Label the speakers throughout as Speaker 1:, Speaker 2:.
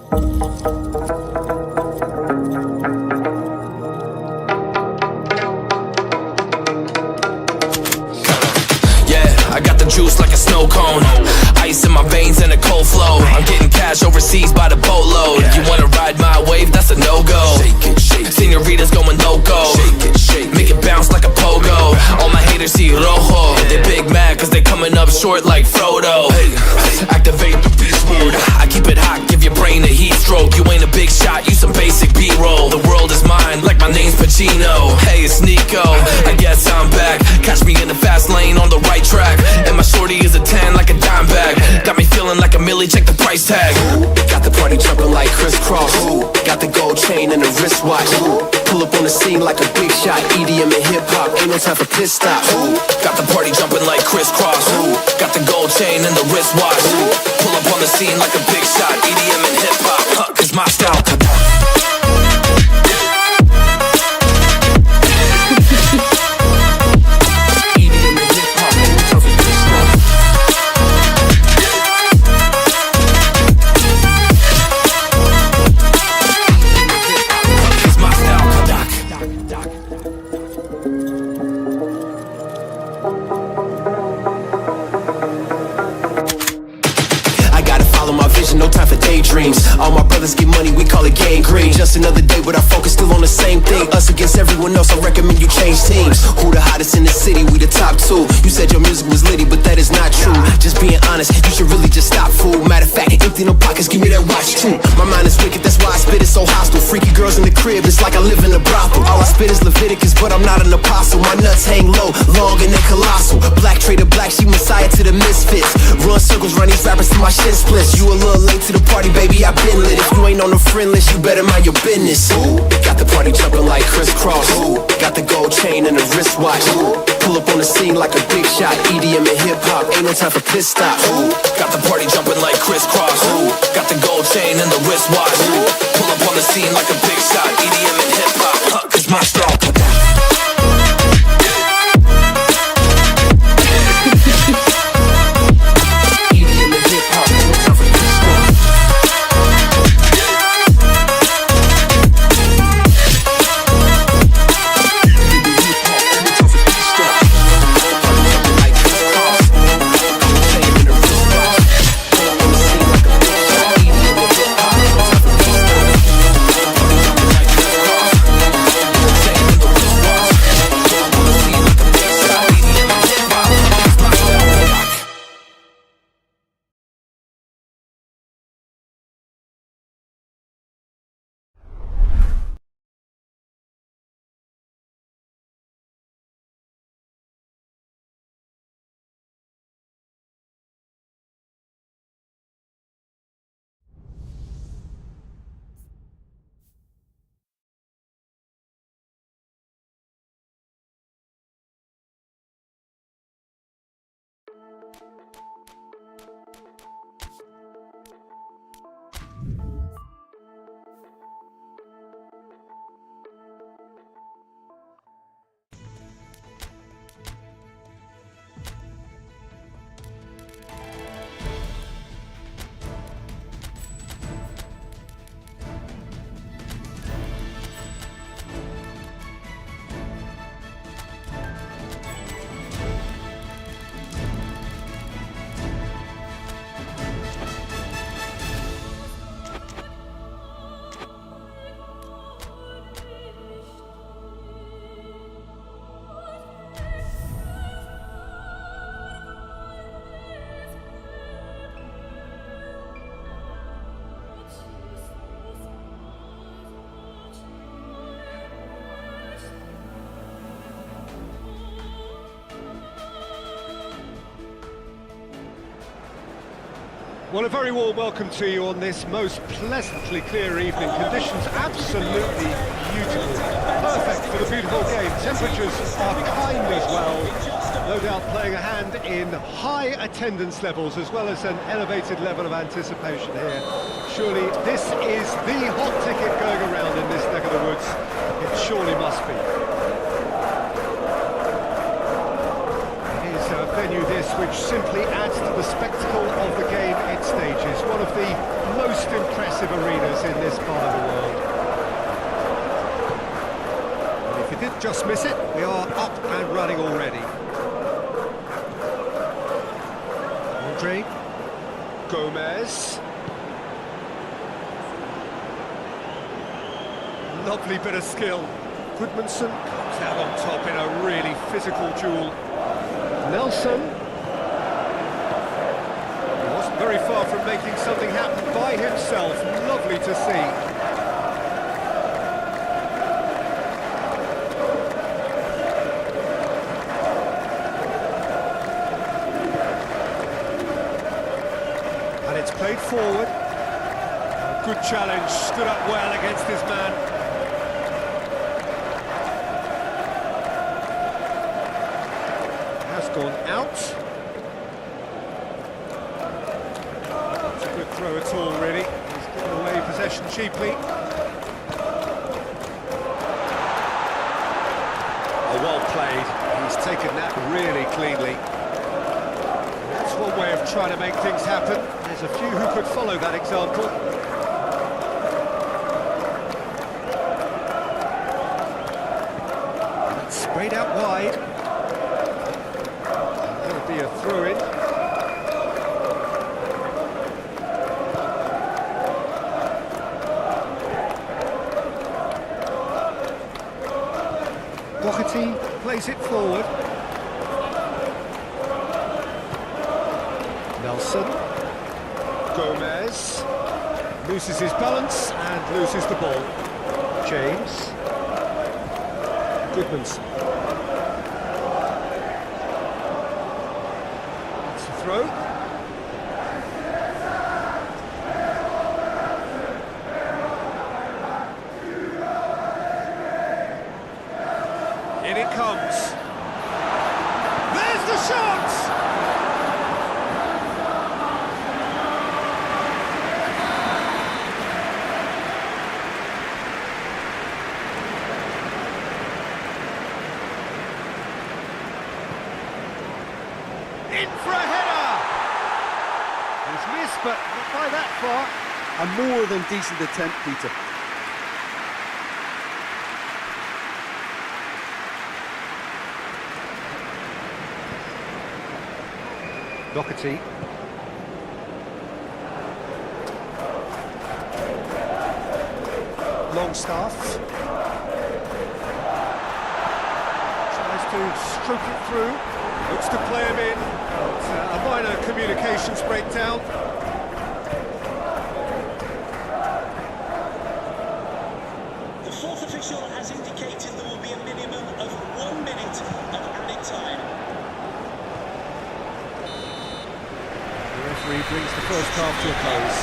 Speaker 1: I got the juice like a snow cone, ice in my veins and a cold flow. I'm getting cash overseas by the boatload. You wanna ride my wave? That's a no-go. Senoritas going loco, make it bounce like a pogo. All my haters see rojo, they big mad cause they coming up short like Frodo. Activate the beast mode, I keep it hot, give your brain a heat stroke. You ain't a big shot, you some basic B-roll. The world is mine like my name's Pacino. Hey, it's Nico, I guess I'm back. Catch me in the fast lane on the right track. And my shorty is a 10 like a dime bag. Got me feeling like a milli, check the price tag.
Speaker 2: Got the party jumping like crisscross. Got the gold chain and the wristwatch. Pull up on the scene like a big shot. EDM and hip-hop, ain't no time for pit stops.
Speaker 1: Got the party jumping like crisscross. Got the gold chain and the wristwatch. Pull up on the scene like a big shot. EDM and hip-hop, cause my style.
Speaker 2: No time for daydreams. All my brothers get money, we call it gangrene. Just another day, but our focus still on the same thing. Us against everyone else, I recommend you change teams. Who the hottest in the city? We the top two. You said your music was litty, but that is not true. Just being honest, you should really just stop, fool. Matter of fact, empty no pockets, give me that watch too. My mind is wicked, that's why I spit it so hostile. Freaky girls in the crib, it's like I live in a brothel. All I spit is Leviticus, but I'm not an apostle. My nuts hang low, long and they colossal. Black trader black, she messiah to the misfits. Run circles, run these rappers till my shit splits. You a little late to the party, baby, I been lit. If you ain't on the friend list, you better mind your business. Got the party jumping like crisscross. Got the gold chain and the wristwatch. Pull up on the scene like a big shot. EDM and hip-hop, ain't no time for pit stops.
Speaker 1: Got the party jumping like crisscross. Got the gold chain and the wristwatch. Pull up on the scene like a big shot. EDM and hip-hop, cause my style.
Speaker 3: Well, a very warm welcome to you on this most pleasantly clear evening. Conditions absolutely beautiful. Perfect for the beautiful game. Temperatures are kind as well. No doubt playing a hand in high attendance levels as well as an elevated level of anticipation here. Surely this is the hot ticket going around in this neck of the woods. It surely must be. His venue this which simply adds to the spectacle of the game it stages. One of the most impressive arenas in this part of the world. And if you did just miss it, we are up and running already. Andre Gomez. Lovely bit of skill. Goodmanson comes out on top in a really physical duel. Nelson. He wasn't very far from making something happen by himself. Lovely to see. And it's played forward. Good challenge, stood up well against his man. Gone out. It's a good throw at all, really. He's given away possession cheaply. Oh, well played. He's taken that really cleanly. That's one way of trying to make things happen. There's a few who could follow that example. It's sprayed out wide. Be a throw-in. Doherty plays it forward. Nelson. Gomez. Loses his balance and loses the ball. James. Goodmanson. Throw. In it comes. There's the shot! In for a header! He's missed, but not by that far.
Speaker 4: A more than decent attempt, Peter.
Speaker 3: Doherty. Longstaff. Tries to stroke it through. Looks to play him in. A minor communications breakdown.
Speaker 5: The fourth official has indicated there will be a minimum of 1 minute of added time.
Speaker 3: The referee brings the first half to a close.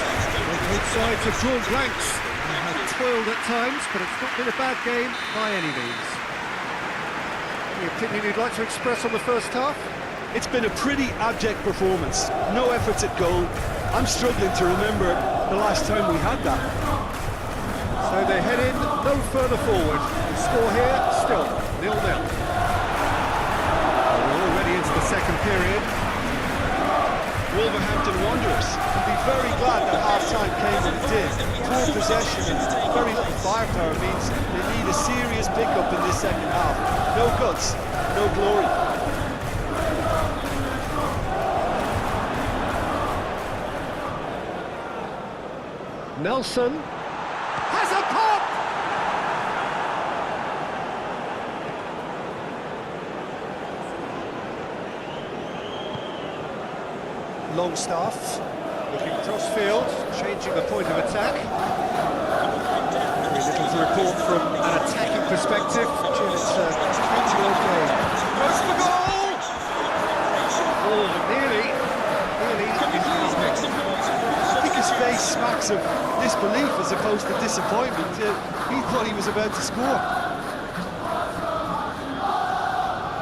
Speaker 3: Both sides have drawn blanks and have toiled at times, but it's not been a bad game by any means. Any opinion you'd like to express on the first half?
Speaker 4: It's been a pretty abject performance. No efforts at goal. I'm struggling to remember the last time we had that.
Speaker 3: So they head in no further forward. The score here, still 0-0. We're already into the second period.
Speaker 4: Wolverhampton Wanderers can be very glad that half-time came when it did. Poor possession and very little firepower means they need a serious pick-up in this second half. No guts, no glory.
Speaker 3: Nelson has a pop! Longstaff looking cross-field, changing the point of attack. Very little to report from an attacking perspective. It's a 20-year-old game. Goes for goal! Oh, nearly.
Speaker 4: I think his face smacks of disbelief as opposed to disappointment. He thought he was about to score.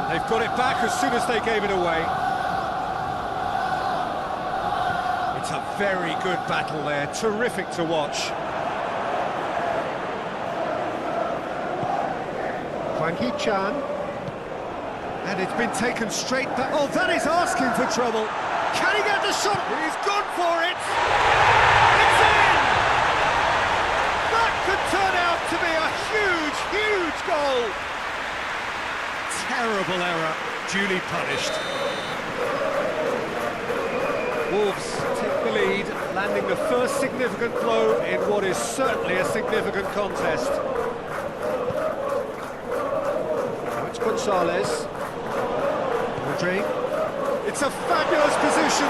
Speaker 3: They've got it back as soon as they gave it away. It's a very good battle there, terrific to watch. Hwang Hee-chan. And it's been taken straight back. Oh, that is asking for trouble. Can he get the shot? He's gone for it. It's in! That could turn out to be a huge, huge goal. Terrible error, duly punished. Wolves take the lead, landing the first significant blow in what is certainly a significant contest. Now it's Gonzalez. It's a fabulous position.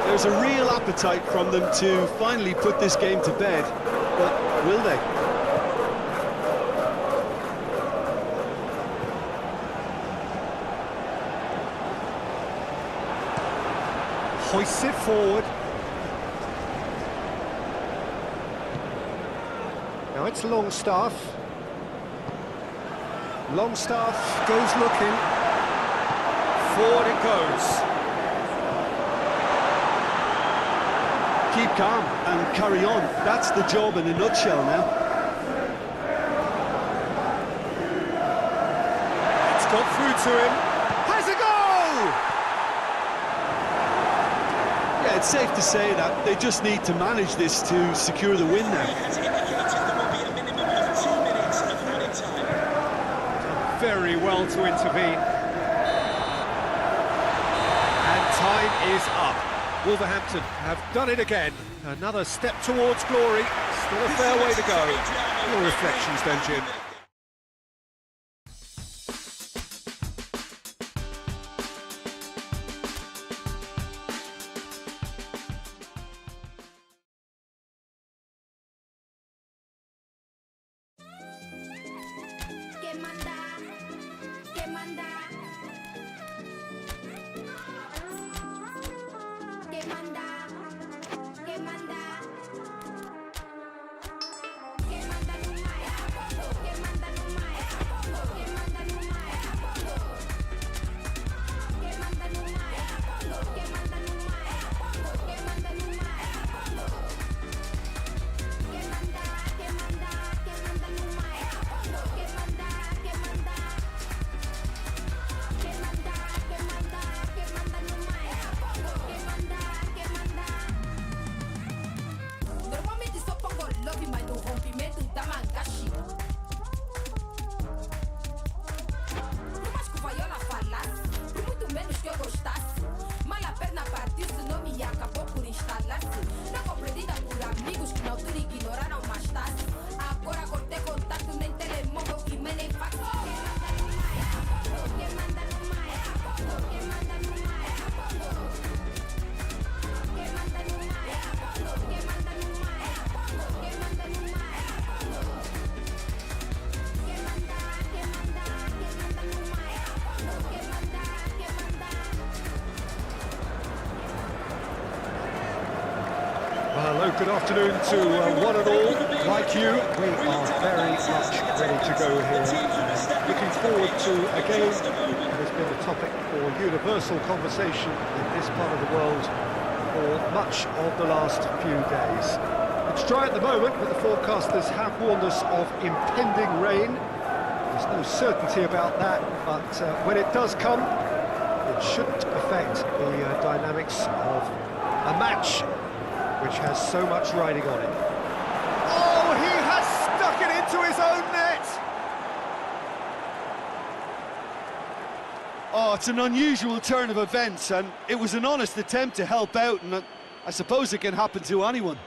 Speaker 4: There's a real appetite from them to finally put this game to bed, but will they?
Speaker 3: Hoists it forward. Now it's Longstaff. Longstaff goes looking. Forward it goes.
Speaker 4: Keep calm and carry on. That's the job in a nutshell now.
Speaker 3: It's got through to him. Has a goal!
Speaker 4: Yeah, it's safe to say that they just need to manage this to secure the win now.
Speaker 5: Has indicated there will be a minimum of 2 minutes of added time.
Speaker 3: Very well to intervene. Time is up. Wolverhampton have done it again. Another step towards glory. Still a fair way to go. Your reflections then, Jim? Hello, good afternoon to one and all. Like you, we are very much ready to go here. Looking forward to a game that has been the topic for universal conversation in this part of the world for much of the last few days. It's dry at the moment, but the forecasters have warned us of impending rain. There's no certainty about that, but when it does come, it shouldn't affect the dynamics of a match which has so much riding on it. Oh, he has stuck it into his own net!
Speaker 4: Oh, it's an unusual turn of events, and it was an honest attempt to help out, and I suppose it can happen to anyone.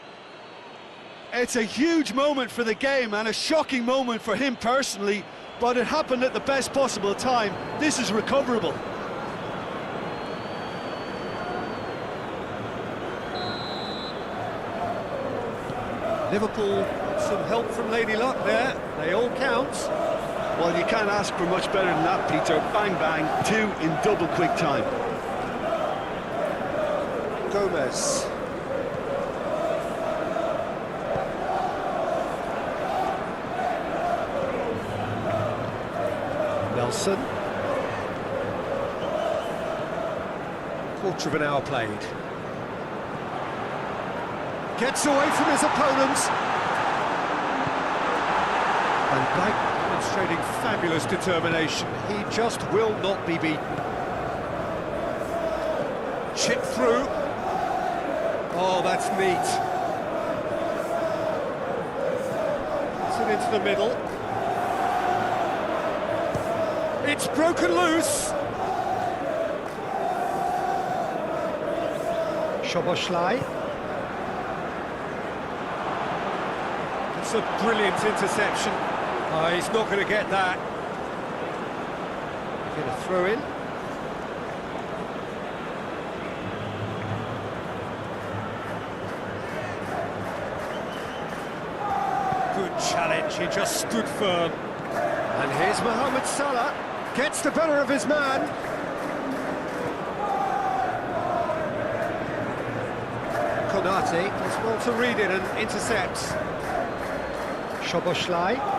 Speaker 4: It's a huge moment for the game and a shocking moment for him personally, but it happened at the best possible time. This is recoverable.
Speaker 3: Liverpool, some help from Lady Luck there. They all count.
Speaker 4: Well, you can't ask for much better than that, Peter. Bang, bang, 2 in double quick time.
Speaker 3: Gomez. Nelson. Quarter of an hour played. Gets away from his opponents. And back Demonstrating fabulous determination. He just will not be beaten. Chip through. Oh, that's neat. It's it into the middle. It's broken loose. Szoboszlai. It's a brilliant interception. Oh, he's not going to get that. Get a throw in. Good challenge, he just stood firm. And here's Mohamed Salah. Gets the better of his man. Konate is well to read it and intercepts. Szoboszlai.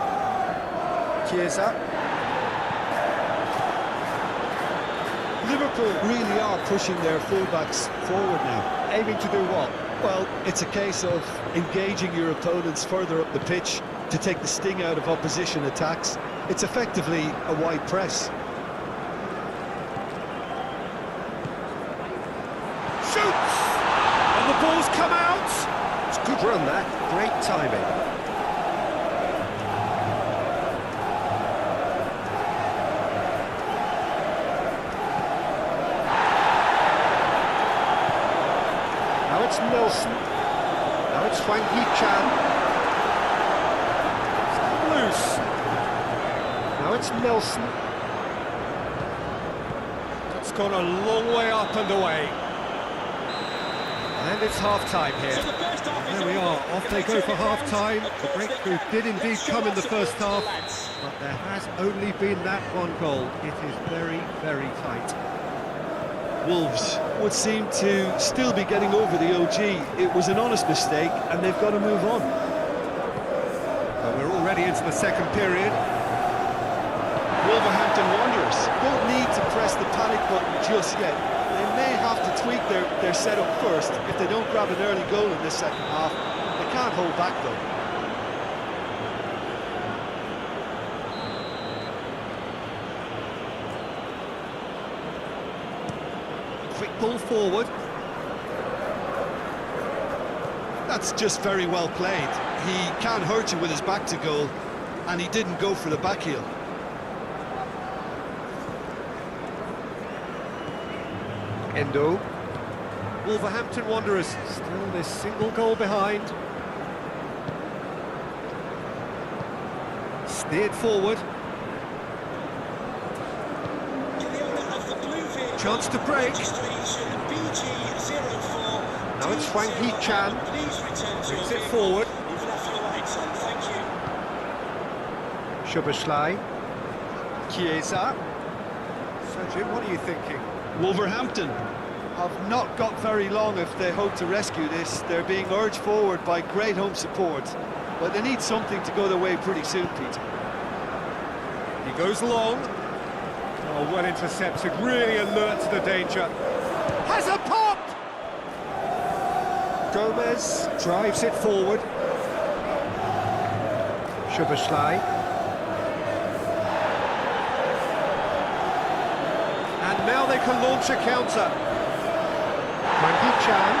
Speaker 3: Chiesa.
Speaker 4: Liverpool really are pushing their fullbacks forward now.
Speaker 3: Aiming to do what?
Speaker 4: Well, it's a case of engaging your opponents further up the pitch to take the sting out of opposition attacks. It's effectively a wide press.
Speaker 3: Shoots! And the ball's come out! It's a good run, that. Great timing. Now it's Nelson. Now it's Hwang Hee-chan. It's loose. Now it's Nelson. It's gone a long way up and away. And it's half-time here. There we are, off they go for half-time. The breakthrough did indeed come in the first half, but there has only been that one goal. It is very, very tight.
Speaker 4: Wolves would seem to still be getting over the OG. It was an honest mistake, and they've got to move on.
Speaker 3: Well, we're already into the second period.
Speaker 4: Wolverhampton Wanderers don't need to press the panic button just yet. They may have to tweak their setup first if they don't grab an early goal in this second half. They can't hold back though.
Speaker 3: Quick ball forward.
Speaker 4: That's just very well played. He can't hurt you with his back to goal, and he didn't go for the back heel.
Speaker 3: Endo. Wolverhampton Wanderers still this single goal behind. Steered forward. Chance to break. Now it's Hwang Hee-chan. Brings it forward. Szoboszlai. Chiesa. So Jim, what are you thinking?
Speaker 4: Wolverhampton have not got very long if they hope to rescue this. They're being urged forward by great home support, but they need something to go their way pretty soon, Peter.
Speaker 3: He goes long. Oh, well intercepted, really alert to the danger. Has a pop! Gomez drives it forward. Szoboszlai. And now they can launch a counter. Hwang Hee-chan.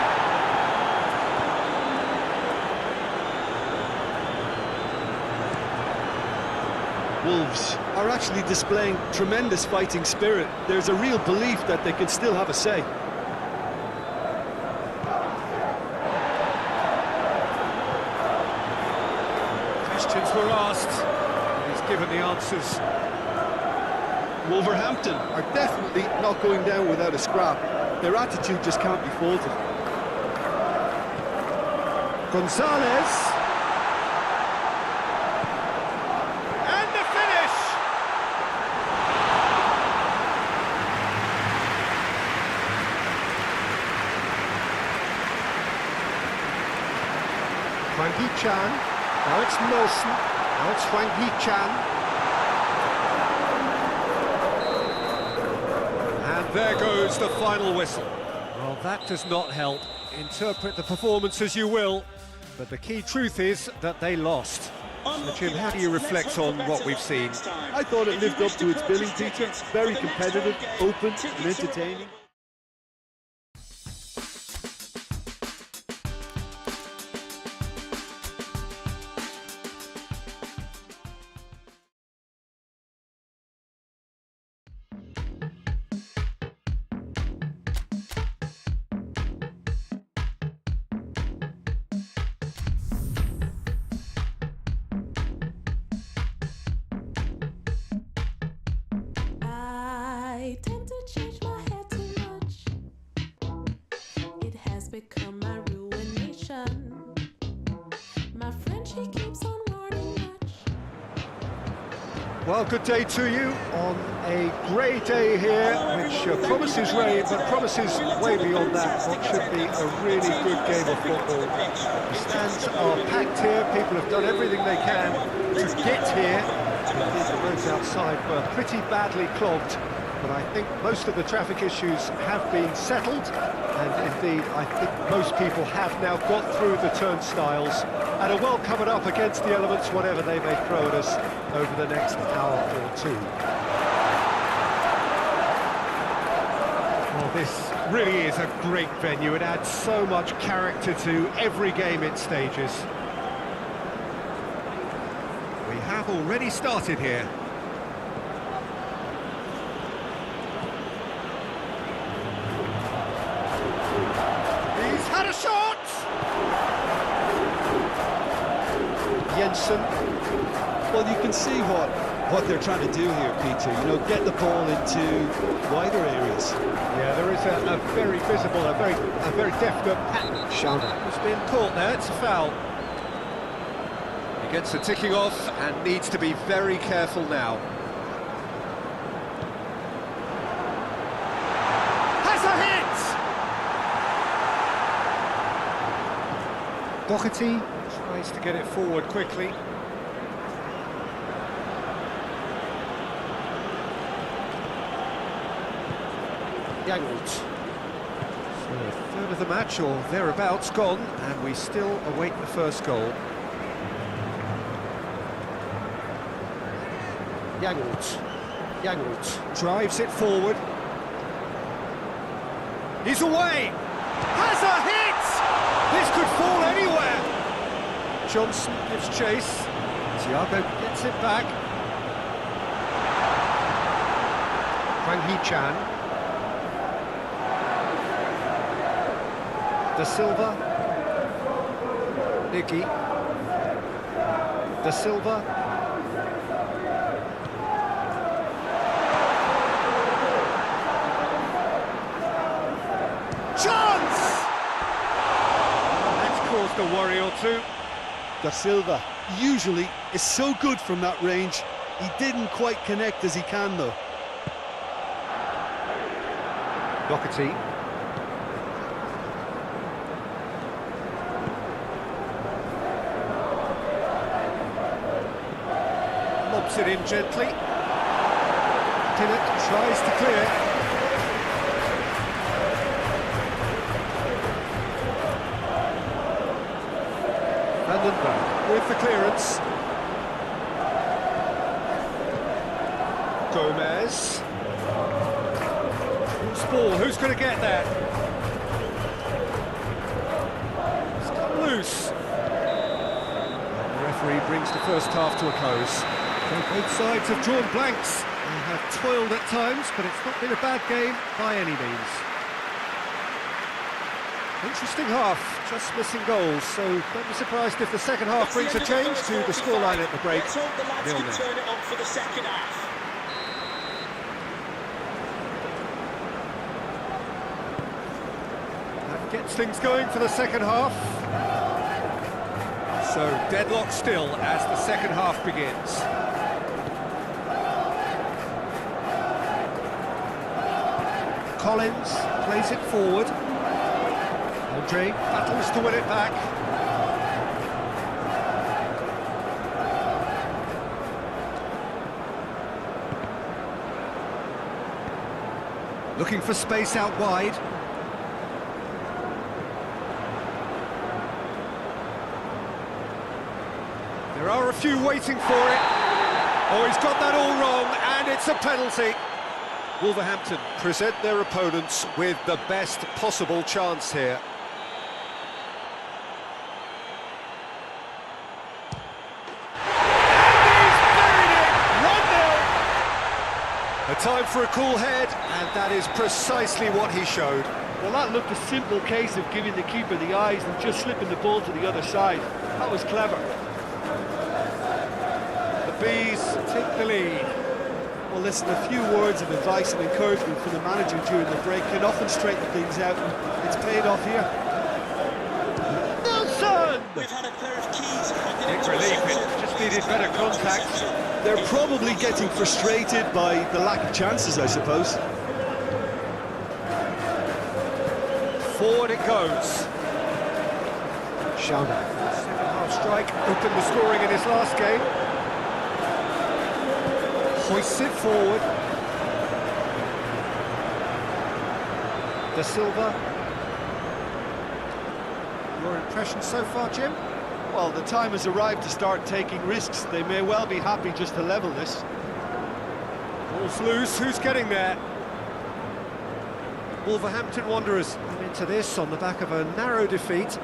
Speaker 4: Wolves are actually displaying tremendous fighting spirit. There's a real belief that they can still have a say.
Speaker 3: Questions were asked, and he's given the answers.
Speaker 4: Wolverhampton are definitely not going down without a scrap. Their attitude just can't be faulted.
Speaker 3: Gonzalez. And the finish! Hwang Hee-chan. Now it's Nelson. Now it's Hwang Hee-chan. There goes the final whistle. Well, that does not help. Interpret the performance as you will, but the key truth is that they lost. Jim, how do you reflect on what we've seen?
Speaker 4: I thought it lived up to its billing, Peter. Very competitive, open and entertaining.
Speaker 6: I tend to change my hair too much. It has become my ruination. My friend, she keeps on warning much.
Speaker 3: Well, good day to you on a grey day here, which promises rain, but promises way beyond that what should be a really good game of football. The stands are packed here, people have done everything they can to get here. Indeed, the roads outside were pretty badly clogged, but I think most of the traffic issues have been settled, and indeed I think most people have now got through the turnstiles and are well covered up against the elements, whatever they may throw at us over the next hour or two. Well, this really is a great venue. It adds so much character to every game it stages. We have already started here. He's had a shot! Jensen.
Speaker 4: Well, you can see what they're trying to do here, Peter. You know, get the ball into wider areas.
Speaker 3: Yeah, there is a very visible, a very definite pattern. Shoulder has been caught there. It's a foul. He gets the ticking off and needs to be very careful now. Has a hit! Doherty tries to get it forward quickly. Yangold. So a third of the match, or thereabouts, gone, and we still await the first goal. Yangold drives it forward. He's away! Has a hit! This could fall anywhere! Johnson gives chase. Thiago gets it back. Hwang Hee-chan. Da Silva. Niggy. Da Silva. Chance! That's caused a worry or two.
Speaker 4: Da Silva usually is so good from that range. He didn't quite connect as he can, though.
Speaker 3: Doherty. Lobs it in gently. Tinnett tries to clear. Vandenberg with the clearance. Gomez. Loose ball, who's going to get that? It's come loose. The referee brings the first half to a close. So both sides have drawn blanks and have toiled at times, but it's not been a bad game by any means. Interesting half, just missing goals, so don't be surprised if the second half brings a change to the scoreline at the break.
Speaker 5: Let's hope the lads can
Speaker 3: 0-0.
Speaker 5: turn it up for the second half.
Speaker 3: That gets things going for the second half. So deadlock still as the second half begins. Collins plays it forward. Andre battles to win it back. Looking for space out wide. There are a few waiting for it. Oh, he's got that all wrong, and it's a penalty. Wolverhampton present their opponents with the best possible chance here. A time for a cool head, and that is precisely what he showed.
Speaker 4: Well, that looked a simple case of giving the keeper the eyes and just slipping the ball to the other side. That was clever.
Speaker 3: The Bees take the lead.
Speaker 4: Well, listen, a few words of advice and encouragement from the manager during the break can often straighten things out. It's paid off here. Nelson!
Speaker 5: We've had a pair of keys.
Speaker 3: Big relief, it just needed better contact.
Speaker 4: They're probably getting frustrated by the lack of chances, I suppose.
Speaker 3: Forward it goes. Gmna. Second half strike, opened the scoring in his last game. Hoists it forward. De Silva. Your impression so far, Jim?
Speaker 4: Well, the time has arrived to start taking risks. They may well be happy just to level this.
Speaker 3: Ball's loose, who's getting there? Wolverhampton Wanderers come into this on the back of a narrow defeat.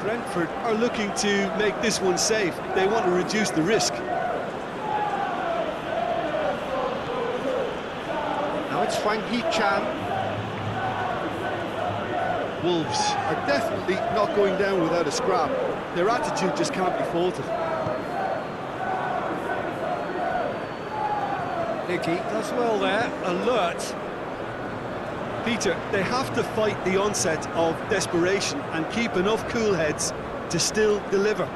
Speaker 4: Brentford are looking to make this one safe. They want to reduce the risk.
Speaker 3: Now it's Hwang Hee-chan.
Speaker 4: Wolves are definitely not going down without a scrap. Their attitude just can't be faulted.
Speaker 3: Nicky does well there, alert.
Speaker 4: Peter, they have to fight the onset of desperation and keep enough cool heads to still deliver.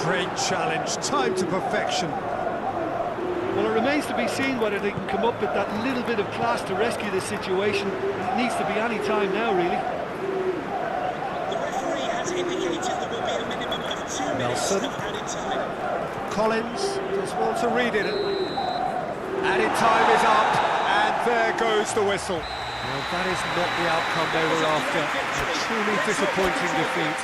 Speaker 3: Great challenge, time to perfection.
Speaker 4: Well, it remains to be seen whether they can come up with that little bit of class to rescue this situation. It needs to be any time now, really.
Speaker 5: The referee has indicated there will be a minimum of 2 minutes
Speaker 3: Nelson.
Speaker 5: of added time.
Speaker 3: Collins does well to read it. Added time is up, and there goes the whistle. Well, that is not the outcome they were after. A truly disappointing defeat.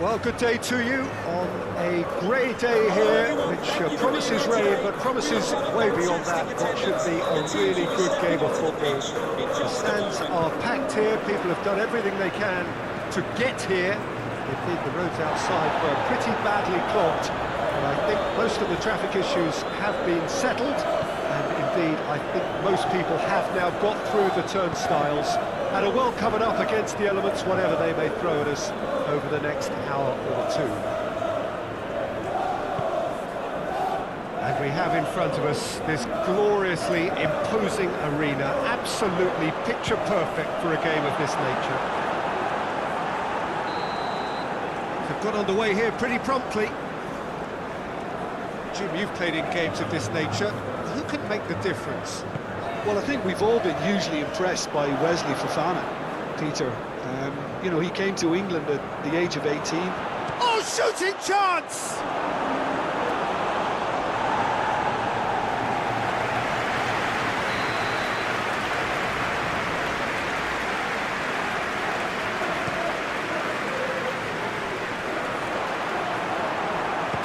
Speaker 3: Well, good day to you on a grey day here, which promises rain, but promises way beyond that what should be a really good game of football. The stands are packed here, people have done everything they can to get here. Indeed, the roads outside were pretty badly clogged, but I think most of the traffic issues have been settled, and indeed, I think most people have now got through the turnstiles and are well covered up against the elements, whatever they may throw at us over the next hour or two. And we have in front of us this gloriously imposing arena, absolutely picture perfect for a game of this nature. They've got underway here pretty promptly. Jim, you've played in games of this nature. Who can make the difference?
Speaker 4: Well, I think we've all been hugely impressed by Wesley Fofana, Peter. You know, he came to England at the age of 18.
Speaker 3: Oh, shooting chance!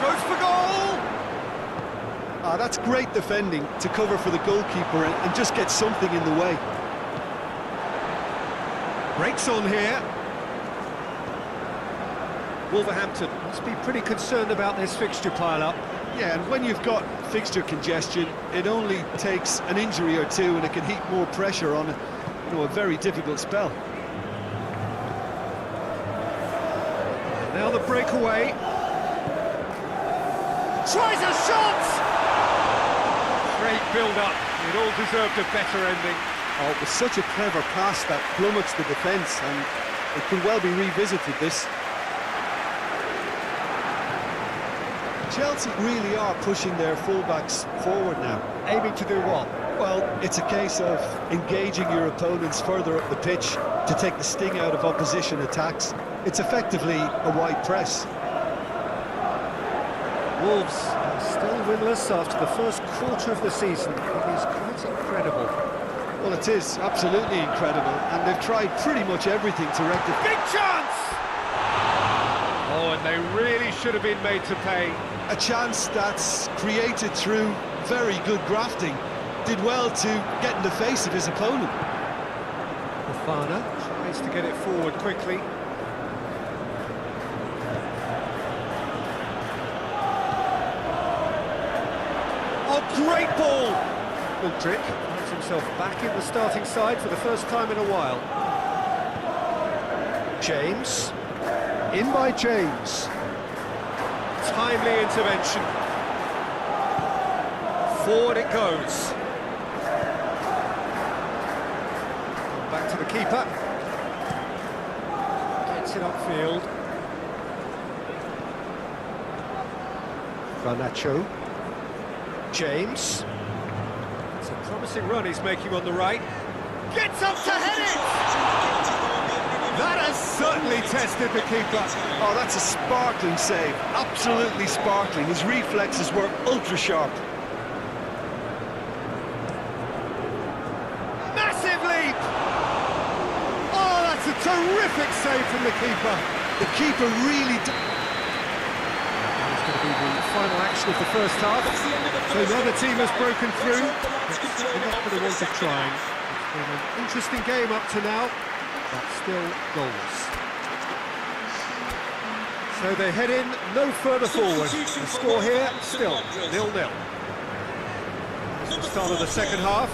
Speaker 3: Goes for goal!
Speaker 4: Ah, that's great defending to cover for the goalkeeper and just get something in the way.
Speaker 3: Breaks on here. Wolverhampton must be pretty concerned about this fixture pile-up.
Speaker 4: Yeah, and when you've got fixture congestion, it only takes an injury or two and it can heap more pressure on, you know, a very difficult spell.
Speaker 3: Now the breakaway. Tries a shot! Great build-up. It all deserved a better ending.
Speaker 4: Oh, it was such a clever pass that flummoxed the defence, and it could well be revisited, this. Chelsea really are pushing their fullbacks forward now.
Speaker 3: Aiming to do what?
Speaker 4: Well, it's a case of engaging your opponents further up the pitch to take the sting out of opposition attacks. It's effectively a wide press.
Speaker 3: Wolves are still winless after the first quarter of the season. It is quite incredible.
Speaker 4: Well, it is absolutely incredible, and they've tried pretty much everything to rectify.
Speaker 3: Big chance! Oh, and they really should have been made to pay.
Speaker 4: A chance that's created through very good grafting. Did well to get in the face of his opponent.
Speaker 3: Fofana tries to get it forward quickly. Oh, great ball! Mudryk finds himself back in the starting side for the first time in a while. James. In by James. Timely intervention. Forward it goes. Back to the keeper. Gets it upfield. Garnacho. James. It's a promising run he's making on the right. Gets up to head it! That has certainly tested the keeper.
Speaker 4: Oh, that's a sparkling save. Absolutely sparkling. His reflexes were ultra sharp.
Speaker 3: Massive leap! Oh, that's a terrific save from the keeper.
Speaker 4: The keeper really...
Speaker 3: It's going to be the final action of the first half. So the other team has broken through. They're not going to want to try. It's been an interesting game up to now, but still goalless. So they head in no further forward. The score here, still 0-0. It's the start of the second half.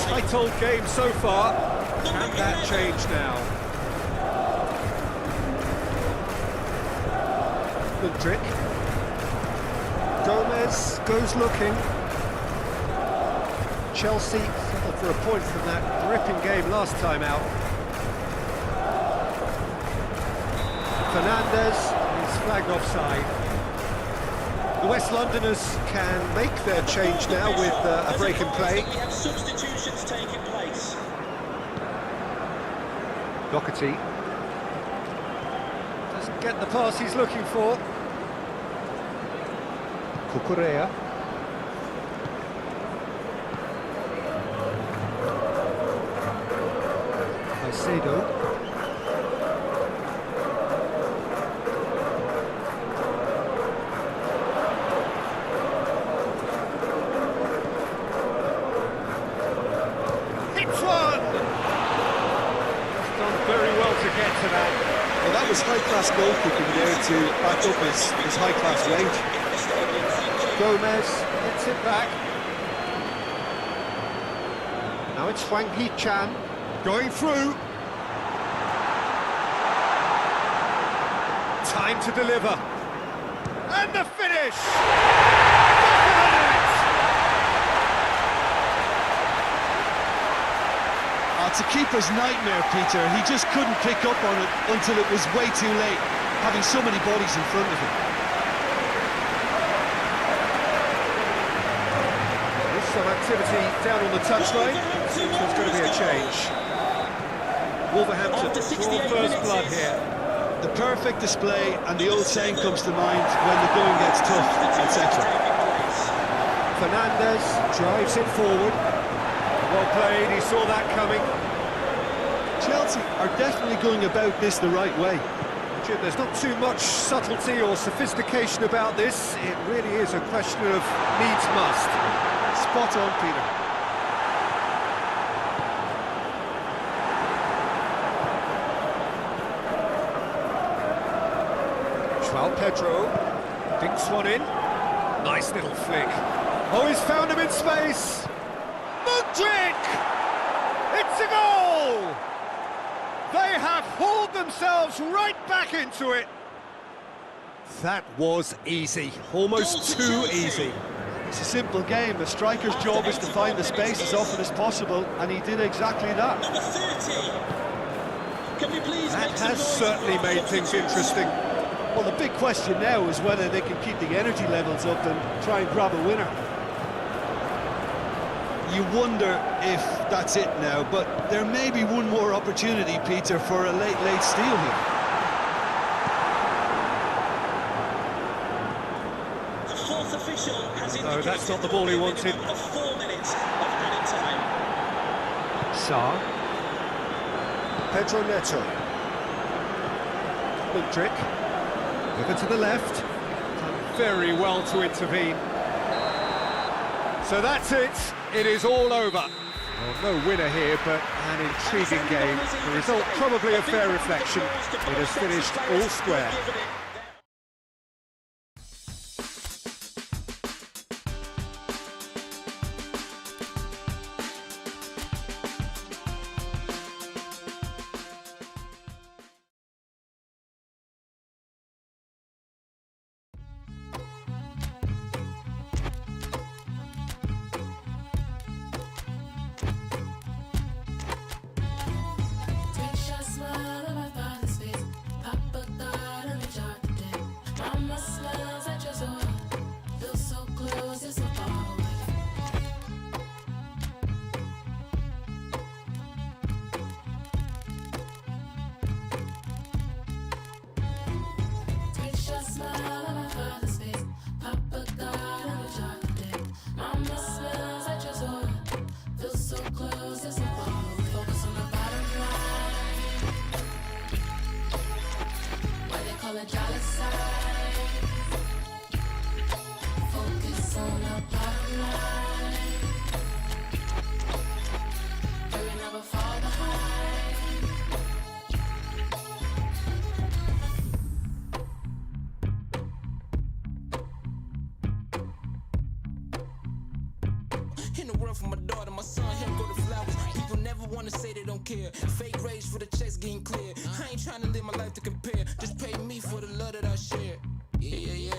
Speaker 3: Tight old game so far. Can that change now? Mudryk. Gomez goes looking. Chelsea settled for a point from that gripping game last time out. Fernandez is flagged offside. The West Londoners can make their change now with a break in play.
Speaker 5: We have substitutions taking place.
Speaker 3: Doherty doesn't get the pass he's looking for. Cucurella. Caicedo. Hits one! He's done very well to get to that.
Speaker 4: Well, that was high-class goalkeeping there to back up his high-class range.
Speaker 3: Gomez hits it back. Now it's Hwang Hee-chan going through. Time to deliver. And the finish!
Speaker 4: It's a keeper's nightmare, Peter. He just couldn't pick up on it until it was way too late, having so many bodies in front of him.
Speaker 3: There's some activity down on the touchline. Seems there's going to be a change. Wolverhampton draw first blood here.
Speaker 4: The perfect display, and the old saying comes to mind: when the going gets tough, etc.
Speaker 3: Fernandes drives it forward. Well played, he saw that coming.
Speaker 4: Chelsea are definitely going about this the right way.
Speaker 3: Jim, there's not too much subtlety or sophistication about this. It really is a question of needs must.
Speaker 4: Spot on, Peter.
Speaker 3: João Pedro dinks one in. Nice little flick. Oh, he's found him in space. Mudryk! It's a goal! They have hauled themselves right back into it. That was easy, almost too easy.
Speaker 4: It's a simple game. The striker's job is to find the space as often as possible, and he did exactly that.
Speaker 5: Number 30. Can we please
Speaker 3: That
Speaker 5: make some
Speaker 3: has
Speaker 5: noise
Speaker 3: certainly
Speaker 5: for
Speaker 3: made things interesting.
Speaker 4: Well, the big question now is whether they can keep the energy levels up and try and grab a winner. You wonder if that's it now, but there may be one more opportunity, Peter, for a late steal here.
Speaker 5: The fourth official has indicated
Speaker 3: No, that's not the ball he wanted.
Speaker 5: Of 4 minutes of added time.
Speaker 3: Sarr. Pedro Neto. Mudryk. Over to the left. Done very well to intervene. So that's it. It is all over. Well, no winner here, but an intriguing game. The result probably a fair reflection. It has finished all square.
Speaker 7: In the world for my daughter, my son, him go to flowers. People never wanna say they don't care. Fake rage for the checks getting clear. I ain't trying to live my life to compare. Just pay me for the love that I share. Yeah.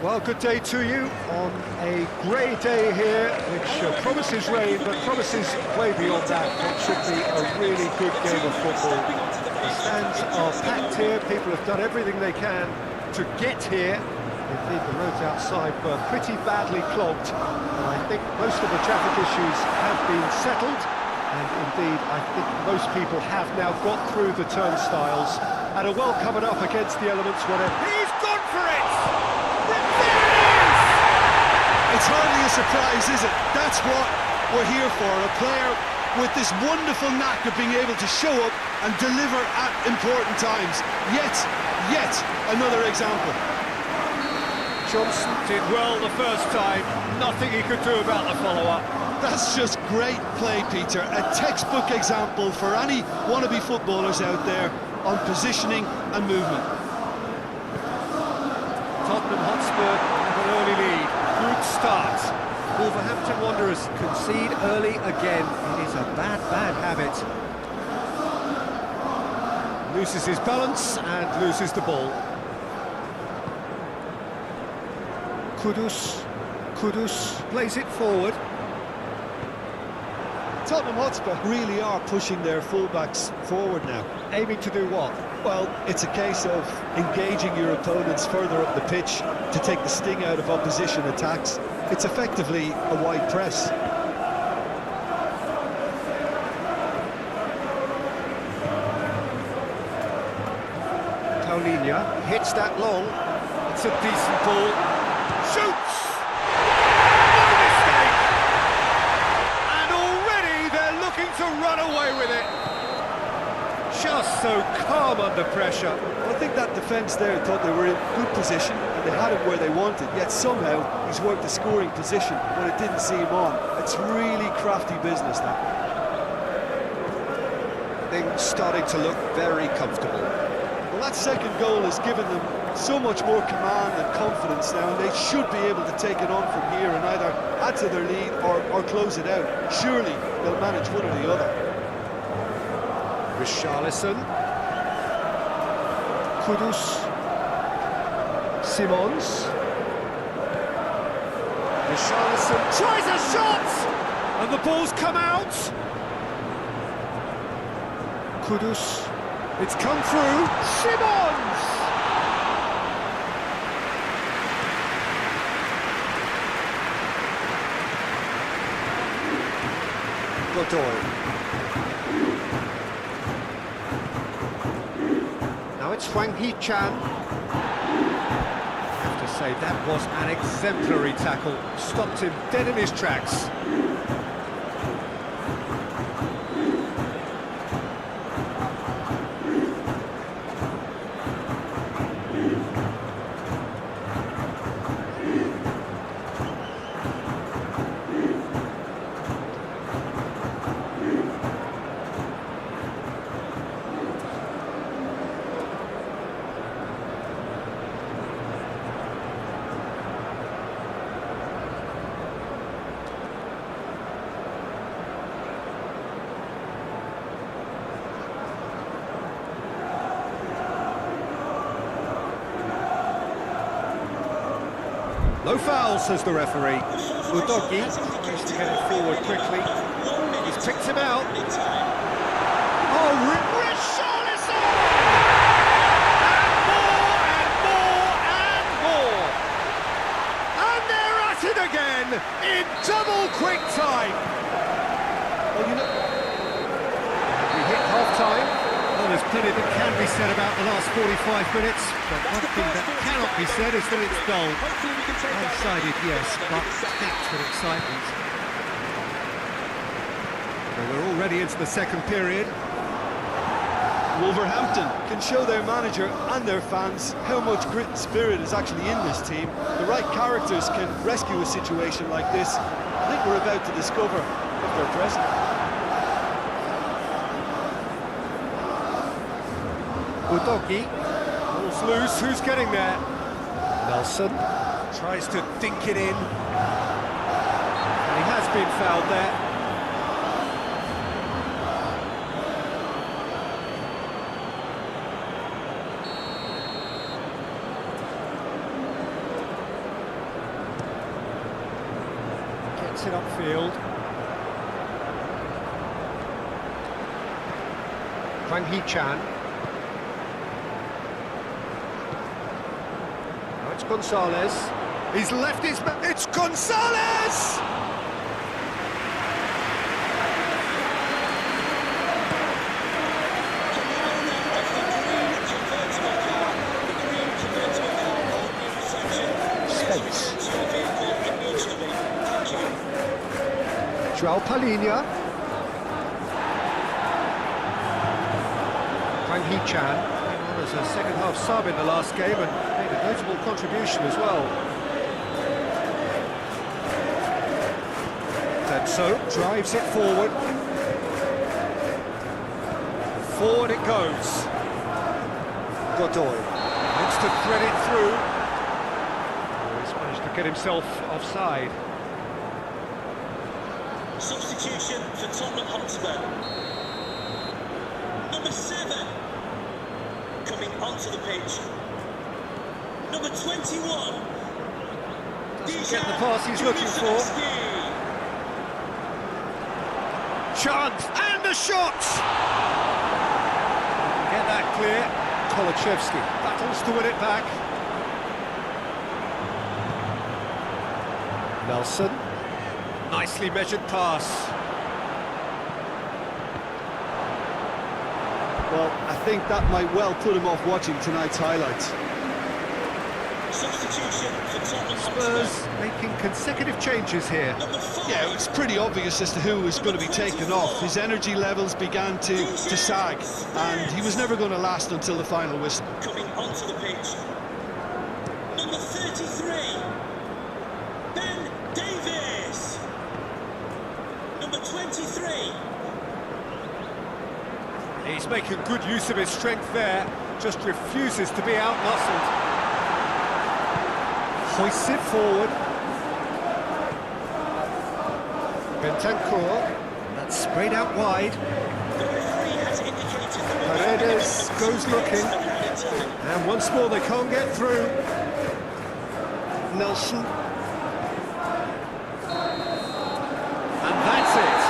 Speaker 3: Well, good day to you on a grey day here, which promises rain, but promises way beyond that. It should be a really good game of football. The stands are packed here. People have done everything they can to get here. Indeed, the roads outside were pretty badly clogged, and I think most of the traffic issues have been settled, and indeed, I think most people have now got through the turnstiles and are well covered up against the elements. He's gone for it! There it is!
Speaker 4: It's hardly a surprise, is it? That's what we're here for, a player with this wonderful knack of being able to show up and deliver at important times. Yet another example.
Speaker 3: Johnson did well the first time, nothing he could do about the follow-up.
Speaker 4: That's just great play, Peter. A textbook example for any wannabe footballers out there on positioning and movement.
Speaker 3: Tottenham Hotspur have an early lead. Good start. Wolverhampton Wanderers concede early again. It is a bad habit. Loses his balance and loses the ball. Kudus plays it forward.
Speaker 4: Tottenham Hotspur really are pushing their fullbacks forward now.
Speaker 3: Aiming to do what?
Speaker 4: Well, it's a case of engaging your opponents further up the pitch to take the sting out of opposition attacks. It's effectively a wide press.
Speaker 3: Paulinho hits that long. It's a decent ball. Shoots! No mistake! And already they're looking to run away with it. Just so calm under pressure.
Speaker 4: Well, I think that defence there thought they were in good position and they had him where they wanted, yet somehow he's worked a scoring position when it didn't see him on. It's really crafty business, that.
Speaker 3: Things starting to look very comfortable.
Speaker 4: Well, that second goal has given them so much more command and confidence now, and they should be able to take it on from here and either add to their lead or close it out. Surely they'll manage one or the other.
Speaker 3: Richarlison. Kudus. Simons. Richarlison tries a shot! And the ball's come out! Kudus. It's come through. Simons! Godoy. Now it's Wang Hee-chan. I have to say, that was an exemplary tackle. Stopped him dead in his tracks. No foul, says the referee. Udogi tries to get it forward quickly. He's picked him out. Oh, Richarlison! And more, and more, and more! And they're at it again in double quick time. Well, you know, we hit half-time. Well, there's plenty that can be said about the last 45 minutes, but one thing that cannot be said is that it's dull. One-sided, yes, but packed with excitement. Well, we're already into the second period.
Speaker 4: Wolverhampton can show their manager and their fans how much grit and spirit is actually in this team. The right characters can rescue a situation like this. I think we're about to discover if they're present.
Speaker 3: Udogi, ball's loose, who's getting there? Nelson tries to dink it in. And he has been fouled there. Gets it upfield. Wang Hee-chan. It's Gonzalez. He's left his... It's Gonzalez! Space. João Palhinha. Wang Hee-chan. As a second-half sub in the last game and made a notable contribution as well. Denso drives it forward. Forward it goes. Godoy looks to thread it through. He's managed to get himself offside.
Speaker 5: Substitution for Tottenham Hotspur. Number 7. Coming onto the pitch. Number 21.
Speaker 3: Doesn't get the pass he's looking for. chance, and the shot! Get that clear. Kolachevsky battles to win it back. Nelson. Nicely measured pass.
Speaker 4: Well, I think that might well put him off watching tonight's highlights.
Speaker 5: Substitution for Tottenham
Speaker 3: Spurs making consecutive changes here.
Speaker 5: Number 5.
Speaker 4: Yeah, it was pretty obvious as to who was going to be taken off. His energy levels began to sag, and he was never going to last until the final whistle.
Speaker 5: Coming onto the pitch. Number 33. Ben Davies. Number 23.
Speaker 3: He's making good use of his strength there, just refuses to be out-muscled. Hoists it forward. Bentancur, that's sprayed out wide.
Speaker 5: The referee has indicated the
Speaker 3: Paredes goes looking, and once more they can't get through. Nelson. And that's it.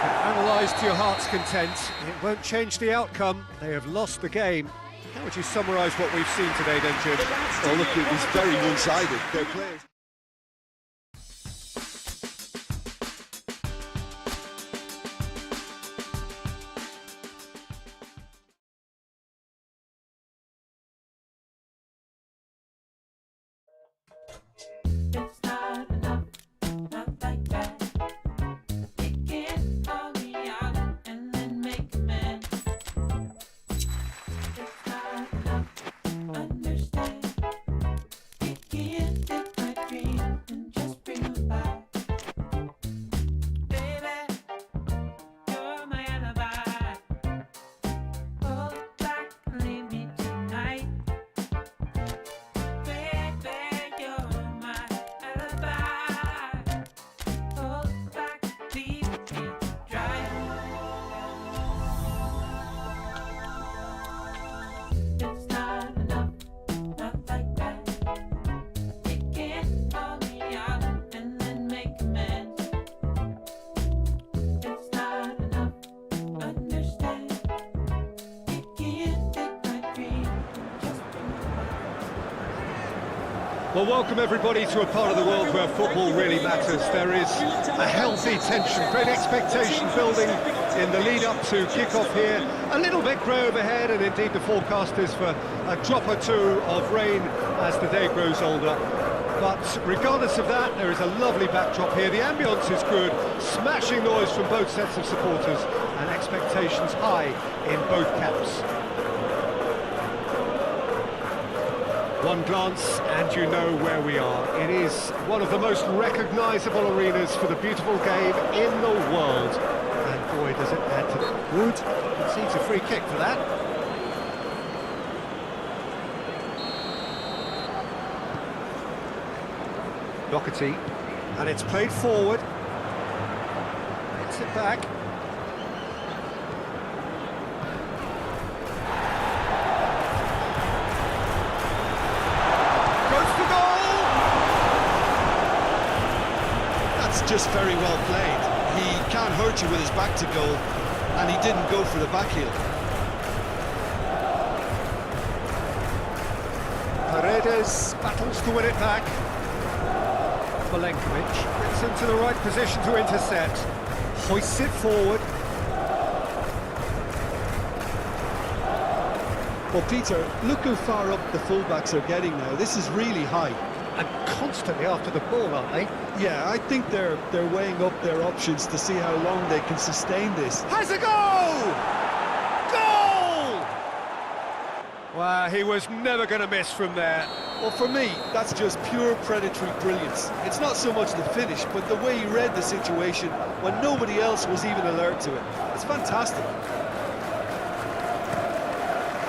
Speaker 3: You can analyse to your heart's content. It won't change the outcome. They have lost the game. How would you summarise what we've seen today then, Jim?
Speaker 4: Oh, look, it was very one-sided. Their players.
Speaker 6: It's not enough, not like that. You can't call me out and then make amends. It's not enough, understand. You can't take my dream and just bring them back. Baby, you're my alibi. Hold back and leave me tonight. Baby, you're my alibi. Hold back, leave me dry. It's not enough, not like that. You can't call me out and then make amends. It's not enough, understand. You can't take my dream and just bring it back.
Speaker 3: Well, welcome everybody to a part of the world where football really matters. There is a healthy tension, great expectation building in the lead up to kick-off here. A little bit grey overhead, and indeed the forecast is for a drop or two of rain as the day grows older. But regardless of that, there is a lovely backdrop here. The ambience is good, smashing noise from both sets of supporters, and expectations high in both camps. One glance and you know where we are. It is one of the most recognisable arenas for the beautiful game in the world. And boy, does it add to the Wood concedes a free kick for that. Doherty, and it's played forward. Gets it back.
Speaker 4: Just very well played. He can't hurt you with his back to goal, and he didn't go for the back heel.
Speaker 3: Paredes battles to win it back. Milenkovic gets into the right position to intercept. Hoists it forward.
Speaker 4: Well, Peter, look how far up the fullbacks are getting now. This is really high.
Speaker 3: And constantly after the ball, aren't they?
Speaker 4: Yeah, I think they're weighing up their options to see how long they can sustain this.
Speaker 3: Has a goal! Goal! Wow, he was never going to miss from there.
Speaker 4: Well, for me, that's just pure predatory brilliance. It's not so much the finish, but the way he read the situation when nobody else was even alert to it. It's fantastic.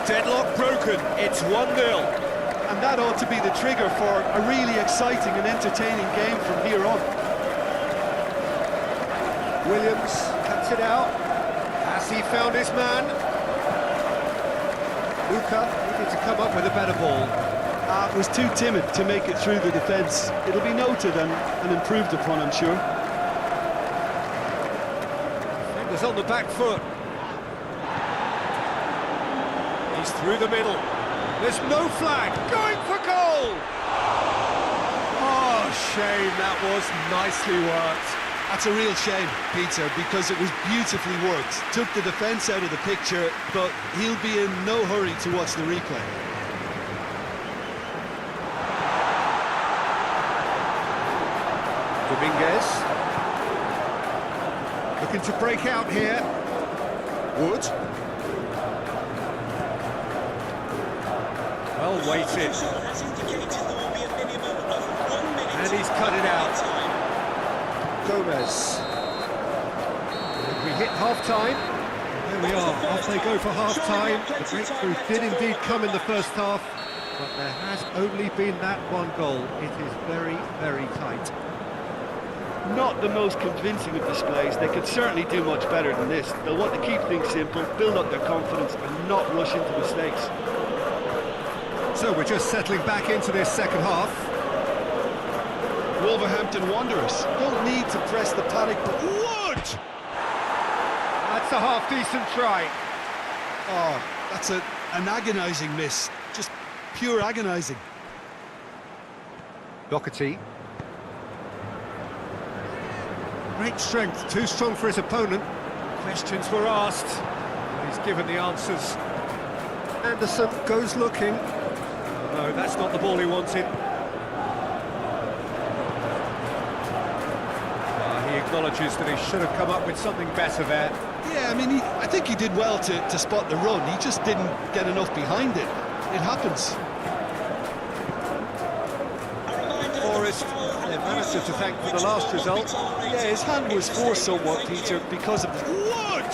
Speaker 3: Deadlock broken, it's 1-0.
Speaker 4: And that ought to be the trigger for a really exciting and entertaining game from here on.
Speaker 3: Williams cuts it out. Has he found his man? Luka needed to come up with a better ball.
Speaker 4: Was too timid to make it through the defence. It'll be noted and improved upon, I'm sure.
Speaker 3: was on the back foot. He's through the middle. There's no flag. Going for goal! Oh, shame. That was nicely worked.
Speaker 4: That's a real shame, Peter, because it was beautifully worked. Took the defence out of the picture, but he'll be in no hurry to watch the replay.
Speaker 3: Dominguez. Looking to break out here. Wood. Well weighted. And he's cut it out. Gomez. We hit half-time. There we are, off they go for half-time. The breakthrough did indeed come in the first half, but there has only been that one goal. It is very, very tight.
Speaker 4: Not the most convincing of displays. They could certainly do much better than this. They'll want to keep things simple, build up their confidence and not rush into mistakes.
Speaker 3: So we're just settling back into this second half.
Speaker 4: Wolverhampton Wanderers don't need to press the panic, but Wood!
Speaker 3: That's a half-decent try.
Speaker 4: Oh, that's an agonising miss. Just pure agonising.
Speaker 3: Doherty. Great strength, too strong for his opponent. Questions were asked. He's given the answers. Anderson goes looking. No, that's not the ball he wanted. He acknowledges that he should have come up with something better there.
Speaker 4: Yeah, I mean, I think he did well to spot the run. He just didn't get enough behind it. It happens.
Speaker 3: Forest, their manager to thank for the last result.
Speaker 4: Yeah, his hand was forced somewhat, Peter, because of the... Wood!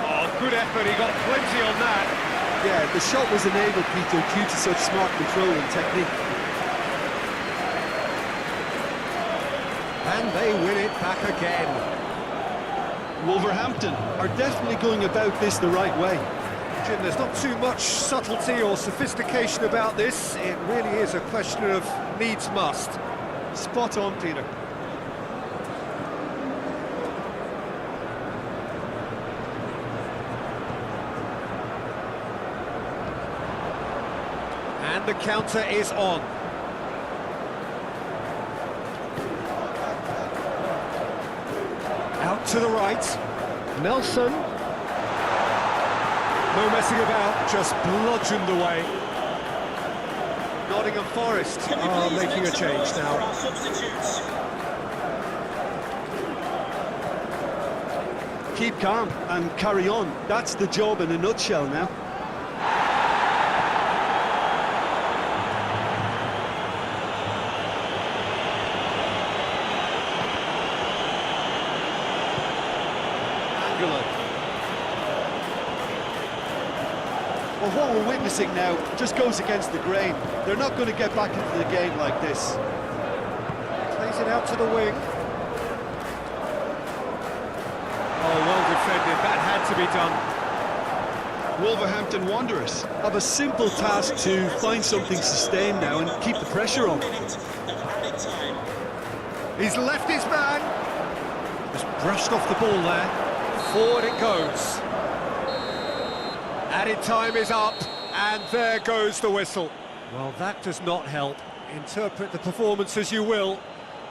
Speaker 3: Oh, good effort, he got plenty on that.
Speaker 4: Yeah, the shot was enabled, Peter, due to such smart control and technique.
Speaker 3: And they win it back again.
Speaker 4: Wolverhampton are definitely going about this the right way.
Speaker 3: Jim, there's not too much subtlety or sophistication about this. It really is a question of needs must.
Speaker 4: Spot on, Peter.
Speaker 3: And the counter is on. Out to the right. Nelson. No messing about, just bludgeoned away. Nottingham Forest are making a change now.
Speaker 4: Keep calm and carry on. That's the job in a nutshell now. Well, what we're witnessing now just goes against the grain. They're not going to get back into the game like this.
Speaker 3: Plays it out to the wing. Oh, well defended. That had to be done.
Speaker 4: Wolverhampton Wanderers have a simple task to find something sustained now and keep the pressure on.
Speaker 3: He's left his man. Just brushed off the ball there. Forward it goes. Added time is up, and there goes the whistle. Well, that does not help. Interpret the performance as you will,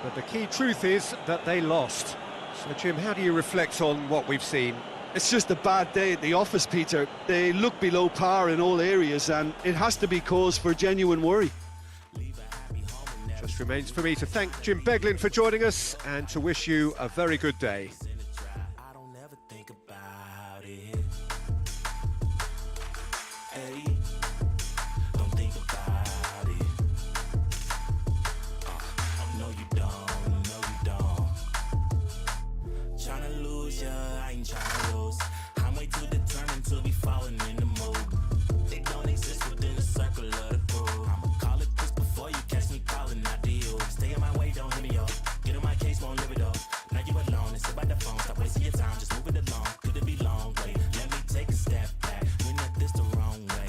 Speaker 3: but the key truth is that they lost. So, Jim, how do you reflect on what we've seen?
Speaker 4: It's just a bad day at the office, Peter. They look below par in all areas, and it has to be cause for genuine worry.
Speaker 3: Just remains for me to thank Jim Beglin for joining us, and to wish you a very good day.
Speaker 7: Step back, when that this the wrong way.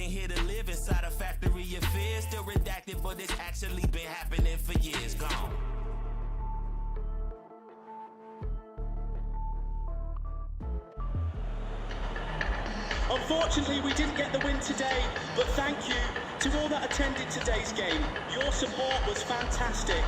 Speaker 8: in here to live inside a factory of fear. Still redacted, but it's actually been happening for years. Gone.
Speaker 5: Unfortunately, we didn't get the win today, but thank you to all that attended today's game. Your support was fantastic.